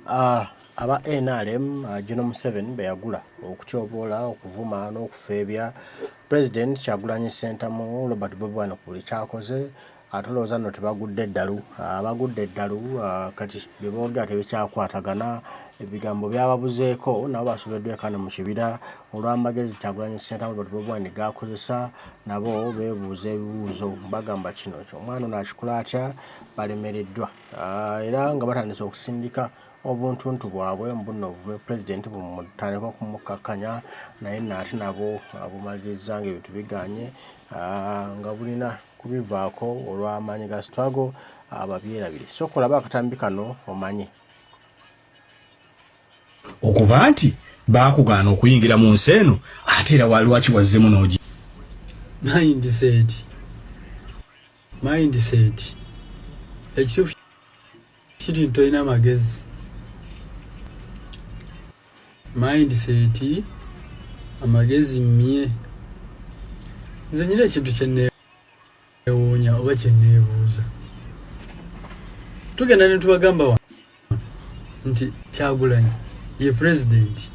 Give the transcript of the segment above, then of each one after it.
aba NRM General 7 beyagula okutyoboola okuvuma n'okufeebya President Kyagulanyi Ssentamu Robert Bobi Wine ku buli kyakoze atulowooza nno tebagudde eddalu abagudde eddalu kati beboogera tebikyakwatagana ebigambo byababuzeeko nabo basobeddwa ekano mu kibira olw'amagezi Kyagulanyi Ssentamu Robert Bobi Wine gaakozesa nabo beebuuza ebibuuzo bagamba kino omwana ono akikola atya balemereddwa era nga batandise okusindika obuntuntu bwabwe mbuno ovume President bumutandika okumukakkanya naye naate nabo abumaliriza ng'ebintu biganye nga bulina kubivaako olw'amaanyi ga struggle babyerabire so kolaba akatambi kano omanye okuva nti baakugaana okuyingira mu nsi eno ate era waliwaki wazzemu n'ogi mindset ekituufu kiri ntolina amagezi mindset amagezi mmye nze nyina ekintu kyenneewuunya oba kyenneebuuza tugenda ne tubagamba wa nti Kyagulanyi ye president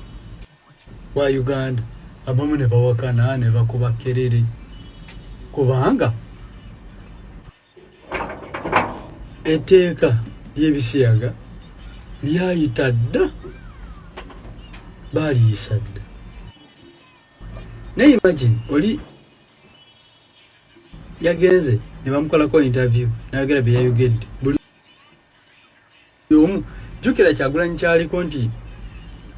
wa Uganda abamu ne bawakana ne bakuba kerere kubanga etteeka ly'ebisiyaga lyayita dda baliyisa dda naye imagine oli yagenze ne bamukolako interview nayogera bye yayogedde buli omu jjukira Kyagulanyi kyaliko nti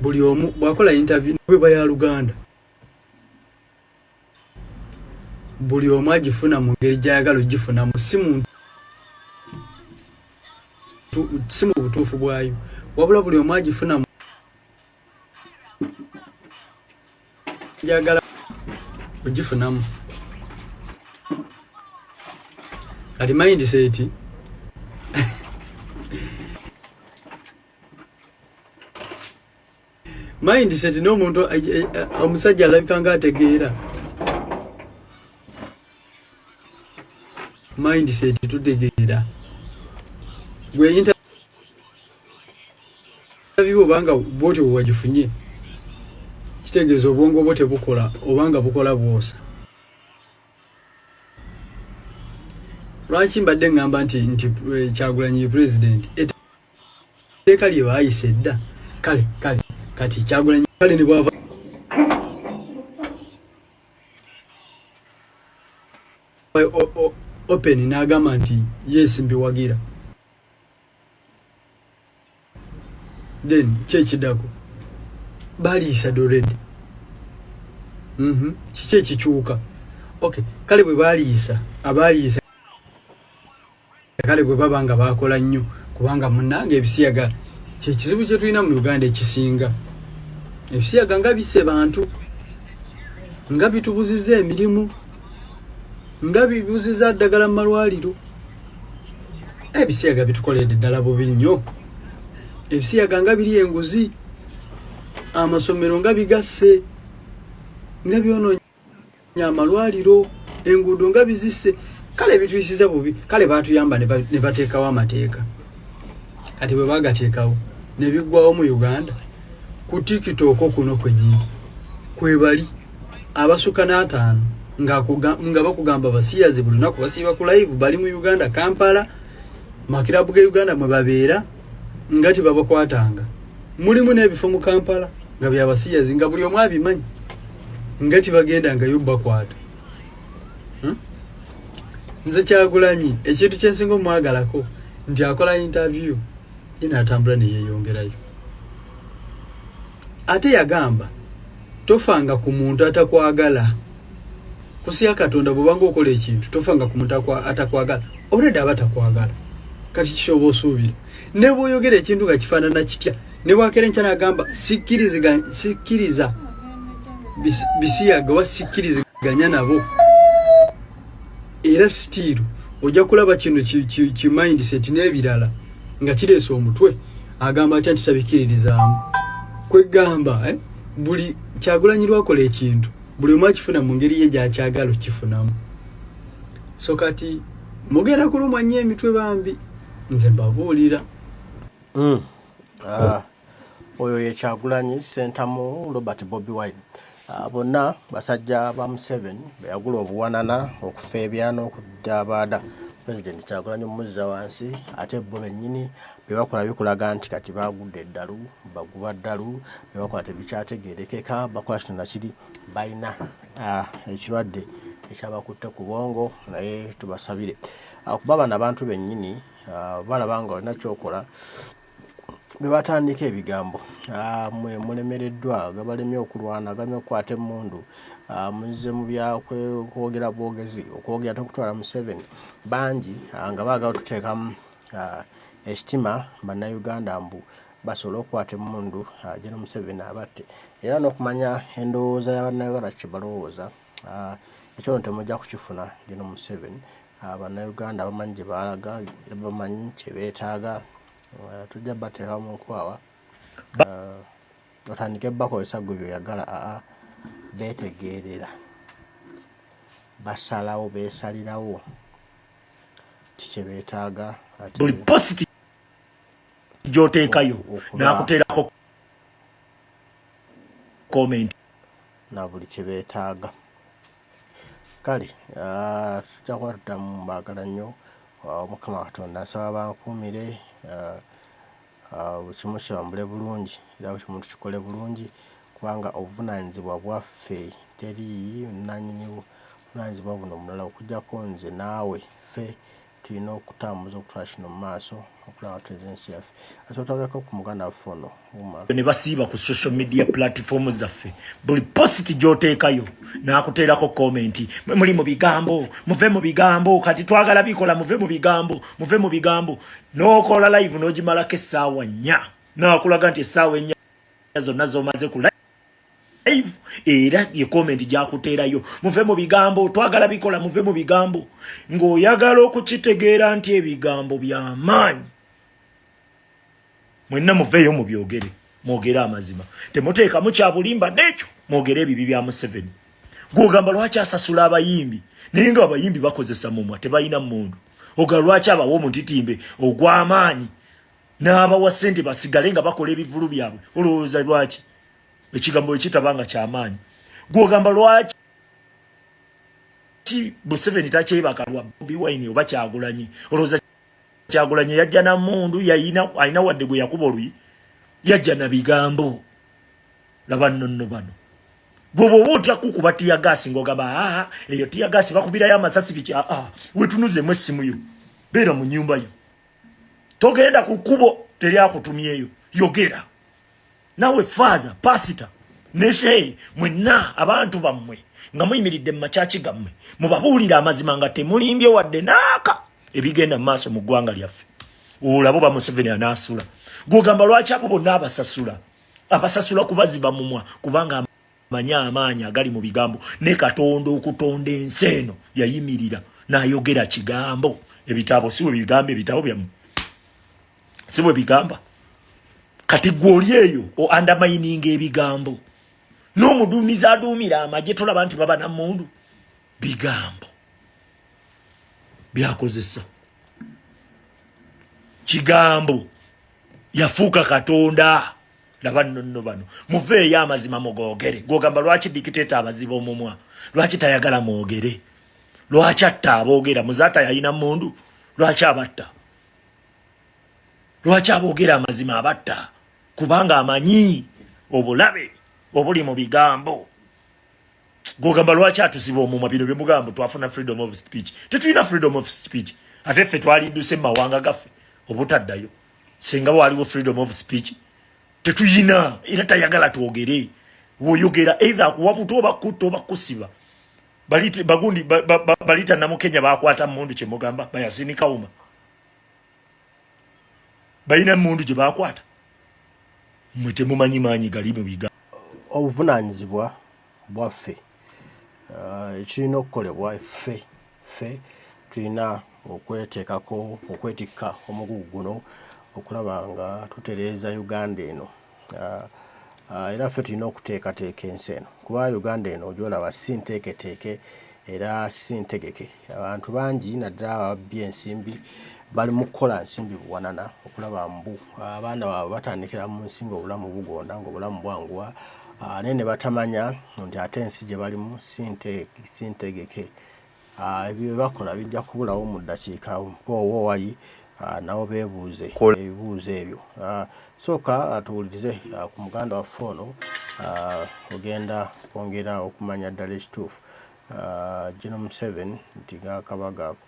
buli omu bw'akola interview bwe ya Luganda buli omu agifuna mu ngeri gy'ayagala ogifuna mu si mu butuufu bwayo wabula buli omu agifuna mu gy'ayagala ogifunamu kati mindset mindset n'omuntu omusajja alabika nga ategeera mindset tutegeera gwe interview obanga bwotyo wagifunye kitegeeza obwongo bwo tebukola obanga bukola bwosa lwaki mbadde ngamba nti Kyagulanyi president etteeka lye baayise dda kale kati Kyagulanyi kale ne bwava open n'agamba nti yes mbiwagira then kyekidako baliyisa doredi kiki ekikyuka okay kale bwe baliyisa abaliyisa kale bwe baba nga bakola nnyo kubanga munnange ebisiyaga kyekizibu kye tulina mu Uganda ekisinga ebisiyaga nga bisse bantu nga bitubuziza emirimu nga bibuziza ddagala mu malwaliro ebisiyaga bitukoledde ddala bubi nnyo ebisiyaga nga biri enguzi amasomero nga bigasse nga byononya amalwaliro enguudo nga bizisse kale bituyisiza bubi kale batuyamba ne bateekawo amateeka kati bwe bagateekawo ne biggwawo mu Uganda ku TikTok kuno kwennyini kwebali abasuka n'ataano nga bakugamba basiyazi buli lunaku basiiba ku live bali mu Uganda Kampala makirabu ge Uganda mwe babeera nga tebabakwatanga mulimu n'ebifo mu Kampala nga byabasiyazi nga buli omu abimanyi nga tibagenda nga yobbakwata nze Kyagulanyi ekintu kyensinga omwagalako nti akola interview yina atambula ne yeeyongerayo ate yagamba tofanga ku muntu atakwagala kusiya Katonda bw'obanga okola ekintu tofanga ku muntu atakwagala already aba takwagala kati kishobo osuubira ne bw'oyogera ekintu nga kifaanana kitya ne bwakera enkya n'agamba sikkiriza bisiyaga wasikkiriziganya nabo era stiru ojja kulaba kino ki mindset n'ebirala nga kireese omutwe agamba atya nti tabikiririzaamu kwegamba buli Kyagulanyi lwakola ekintu buli omu akifuna mu ngeri ye gy'akyagala okifunamu so kati mugenda kulumwa nnyo emitwe bambi nze mbabuulira oyo ye Kyagulanyi Ssentamu Robert Bobi Wine. Bonna basajja ba Museveni beyagula obuwanana okufeebya n'okuddaabada President Kyagulanyi omuzza wansi, ate bo bennyini bebakola bikulaga nti kati bagudde eddalu, baguba ddalu, bebakola tebikyategeerekeka, bakola kino na kiri, balina ekirwadde ekyabakutte ku bwongo, naye tubasabire kuba bano abantu bennyini balaba nga olina kyokola bebatandika ebigambo mwe mulemereddwa gabalemye okulwana, galemye okukwata emmundu, muzze mu byakwogera bwogezi, okwogera tokutwala Museveni, bangi nga baagala tuteekamu ekitima bannayuganda mbu basobola okukwata emmundu General Museveni abatte, era n'okumanya endowooza y'abannayuganda kye balowooza, ekyo temujja kukifuna General Museveni. Bannayuganda bamanyi gye baalaga, bamanyi kye beetaaga, tujja bateeka mu nkwawa otandike bakozesa gwe byoyagala, beetegeerera, basalawo, beesalirawo kikye beetaaga. Buli positi gy'oteekayo n'akuteerako komenti na buli kye beetaaga. Kale tujja kuba tuddamu, mbaagala nnyo. Mukama Katonda nsaba bankuumire, buli kimu kibambule bulungi era buli kimu tukikole bulungi, kubanga obuvunaanyizibwa bwaffe, teri nannyini buvunaanyizibwa buno mulala okuggyako nze naawe. Ffe tulina okutambuza okutwala kino mu maaso, okulaba tuteeza ensi yaffe. Atutabeeko ku muganda waffe ono ne basiiba ku social media platform zaffe, buli positi gy'oteekayo n'akuteerako komenti, muli mu bigambo, muve mu bigambo, kati twagala bikola, muve mu bigambo, muve mu bigambo. N'okola live n'ogimalako essaawa 4, n'akulaga nti essaawa 4 zonna z'omaze ku live, era ye komenti gy'akuteerayo, muve mu bigambo, twagala bikola, muve mu bigambo, ng'oyagala okukitegeera nti ebigambo by'amaanyi. Mwenna muveeyo mu byogere, mwogere amazima, temuteekamu kya bulimba n'ekyo, mwogere ebibi bya Museveni. Gw'ogamba lwaki asasula abayimbi naye nga abayimbi bakozesa mumwa, tebalina mmundu. Ogamba lwaki abawa omutitimbe ogw'amaanyi n'abawa ssente basigale nga bakola ebivulu byabwe, olowooza lwaki ekigambo ekitabanga ky'amaanyi? Gw'ogamba lwaki Museveni takyebaka lwa Bobi Wine oba Kyagulanyi, olowooza Kyagulanyi yajja na mmundu, alina wadde gwe yakuba oluyi, yajja na bigambo. Laba nno bano bw'oba otya kukuba tiyagaasi ng'ogamba eyo tiyagaasi bakubirayo amasasi biki, wetunuzemu essimu yo, beera mu nnyumba yo, togenda ku kkubo teryakutumyeyo, yogera. Nawe faaza, pasita ne shehe, mwenna abantu bammwe nga muyimiridde mu makyaki gammwe, mubabuulira amazima nga temulimbye wadde naaka ebigenda mu maaso mu ggwanga lyaffe. Olabo ba Museveni anaasula. Gw'ogamba lwaki abo bonna abasasula kubaziba mumwa, kubanga amanya amaanyi agali mu bigambo. Ne Katonda okutonda ensi eno yayimirira n'ayogera kigambo. Ebitabo si bwe bigamba, ebitabo byammwe si bwe bigamba. Kati gw'oli eyo o undermining ebigambo, n'omuduumizi aduumira amagye tolaba nti baba na mmundu. Bigambo byakozesa, kigambo yafuuka Katonda. Laba nno bano, muveeyo amazima mugogere. Gw'ogamba lwaki dikiteeta abaziba omumwa, lwaki tayagala mwogere, lwaki atta aboogera, muzaata yalina mmundu, lwaki abatta, lwaki aboogera amazima abatta? Kubanga amanyi obulabe obuli mu bigambo. Gw'ogamba lwaki atusiba omumwa, bino bye mugambo twafuna freedom of speech. Tetulina freedom of speech, ate ffe twalidduse mu mawanga gaffe obutaddayo. Singa waliwo freedom of speech tetuyina, era tayagala twogere. Woyogera either akuwabuta oba kutta oba kusiba. Bagundi balita Namukenya bakwata mmundu kye mugamba, Bayasini Kawuma balina mmundu gye bakwata, mmwe temumanyi maanyi gali mu bigambo. Obuvunaanyizibwa bwaffe ekirina okukolebwa, ffe tulina okweteekako, okwetikka omugugu guno, okulaba nga tutereeza Uganda eno. Era ffe tulina okuteekateeka ensi eno, kuba Uganda eno gy'olaba si nteeketeeke era si ntegeke. Abantu bangi naddala ababbi ensimbi bali mu kukola nsimbi buwanana okulaba mbu abaana baabwe batandikira mu nsinga obulamu bugonda ng'obulamu bwanguwa naye ne batamanya nti ate ensi gye balimu sintegeke. Ebyo bakola bijja kubulawo mu ddakiika mpoowowayi nabo beebuuze ebibuuzo ebyo. Sooka tuwulirize ku muganda waffe ono ogenda kwongera okumanya ddala ekituufu General Museveni nti gaakabaga ako.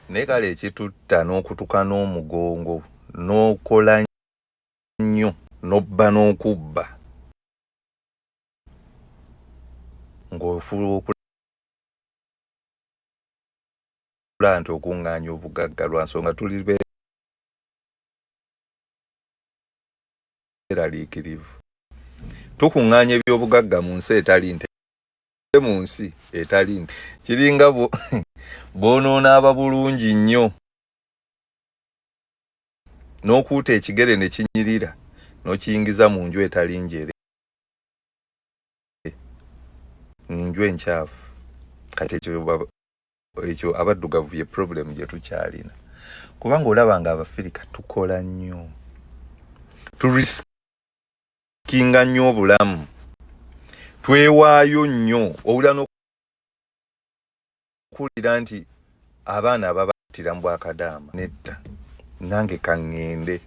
Naye kale ekitutta n'okutuka n'omugongo n'okola nnyo n'obba n'okubba ng'ofuula okulaba nti okuŋŋaanya obugagga lwa nsonga tuli beeraliikirivu. Tukuŋŋaanya ebyobugagga mu nsi etali nte mu nsi etali nte kiringa boonoona aba bulungi nnyo n'okuuta ekigere ne kinyirira n'okiyingiza mu nju etali njere, nju enkyafu. Kati ekyo abaddugavu ye problem gye tukyalina, kubanga olaba nga Abafirika tukola nnyo, turisikinga nnyo obulamu, twewaayo nnyo. Owulira n'okuwulira nti abaana ababattira mu Bwakadaama, nedda nange kaŋŋende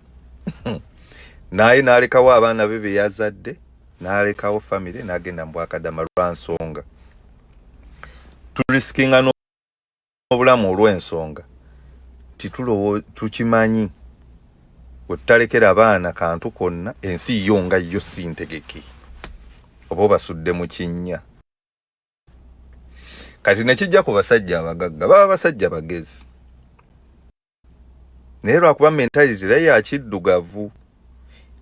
naye n'alekawo abaana be be yazadde, n'alekawo famire n'agenda mu Bwakadaama lwa nsonga turisikinga n'obulamu olw'ensonga tukimanyi bwe tutalekera abaana kantu konna ensi yo nga yo sintegeke oba basudde mu kinnya. Kati ne kijja ku basajja abagagga, baba basajja bagezi naye lwakuba mentality era yakiddugavu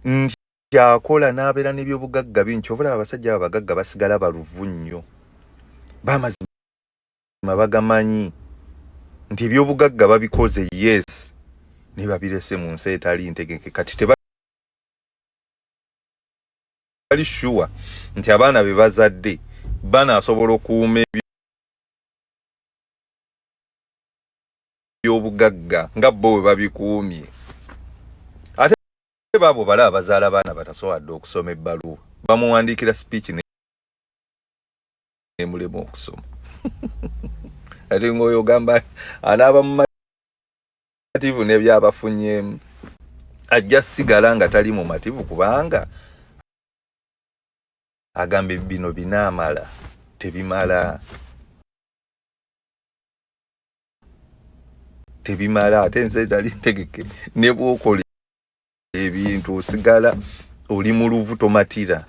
nti akola n'abeera n'ebyobugagga bingi. Obulaba abasajja abagagga basigala baluvu nnyo, bamazima bagamanyi nti ebyobugagga babikoze yes ne babirese mu nsi etali ntegeke. Kati tebali sure nti abaana be bazadde banaasobola okuuma ebyobugagga nga bo bwe babikuumye. Ate baabo balaba bazaala abaana batasobola okusoma ebbaluwa, bamuwandiikira speech nemulema okusoma. Ate ng'oyo ogamba anaaba mu mativu n'ebyabafunyeemu, ajja sigala nga tali mu mativu kubanga agambe bino binaamala, tebimala. Ate ensi etali ntegeke ne bw'okola ebintu osigala oli mu luvu tomatira,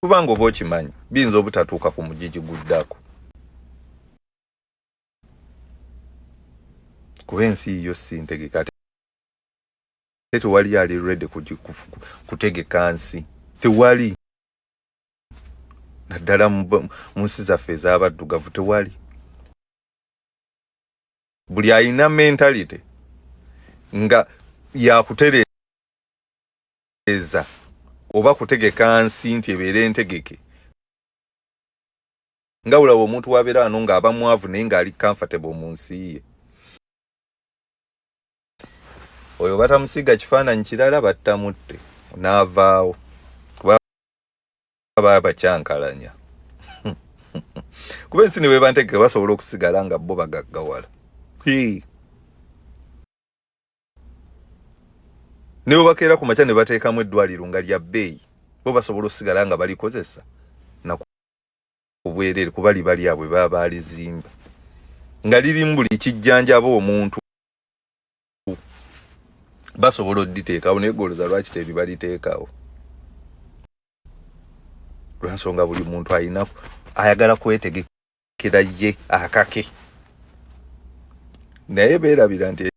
kubanga oba okimanyi biyinza obutatuuka ku mugigi guddako, kuba ensi yo si ntegeke. Ate tewali ali ready kutegeka nsi, tewali. Naddala mu nsi zaffe ez'abaddugavu tewali. Buli alina mentality nga yakutereeza oba kutegeka nsi nti ebeere ntegeke. Nga olaba omuntu wabeera wano ng'aba mwavu naye ng'ali comfortable mu nsi ye, oyo batamusiga kifaananyi kirala battamutte n'avaawo kuba baba bakyankalanya. Kuba ensi ne bweba ntegeke basobola okusigala nga bo bagaggawala. Ne bwe bakeera ku makya ne bateekamu eddwaliro nga lya bbeeyi, bo basobola okusigala nga balikozesa nakubwereere kuba liba lyabwe baba baalizimba nga lirimu buli kijjanjaba omuntu, basobola odditeekawo naye golooza lwaki tebaliteekawo. Lwansonga buli muntu ayagala kwetegekera ye akake, naye beerabira nti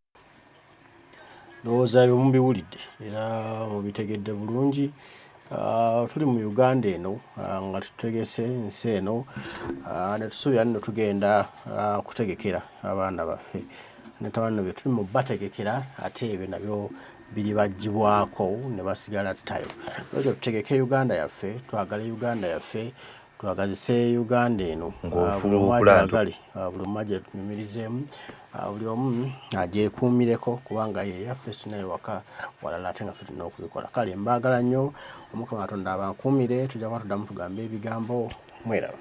ndowooza ebyo mubiwulidde era mubitegedde bulungi. Tuli mu Uganda eno nga tutegese ensi eno ne tusuubira nno tugenda kutegekera abaana baffe netabano bye tuli mu bategekera ate ebyo nabyo biri bagibwako ne basigala ttayo. Ekyo tutegeke Uganda yaffe, twagale Uganda yaffe, twagazise Uganda eno ng'ofulubukulando buli mwaje tunyumirizemu buli omu agyekuumireko kubanga ye yaffe nayo waka walala ate nga ffe tulina okubikola kale mbaagala nnyo Omukama Katonda abankuumire tujja kuba tuddamu tugambe ebigambo mweraba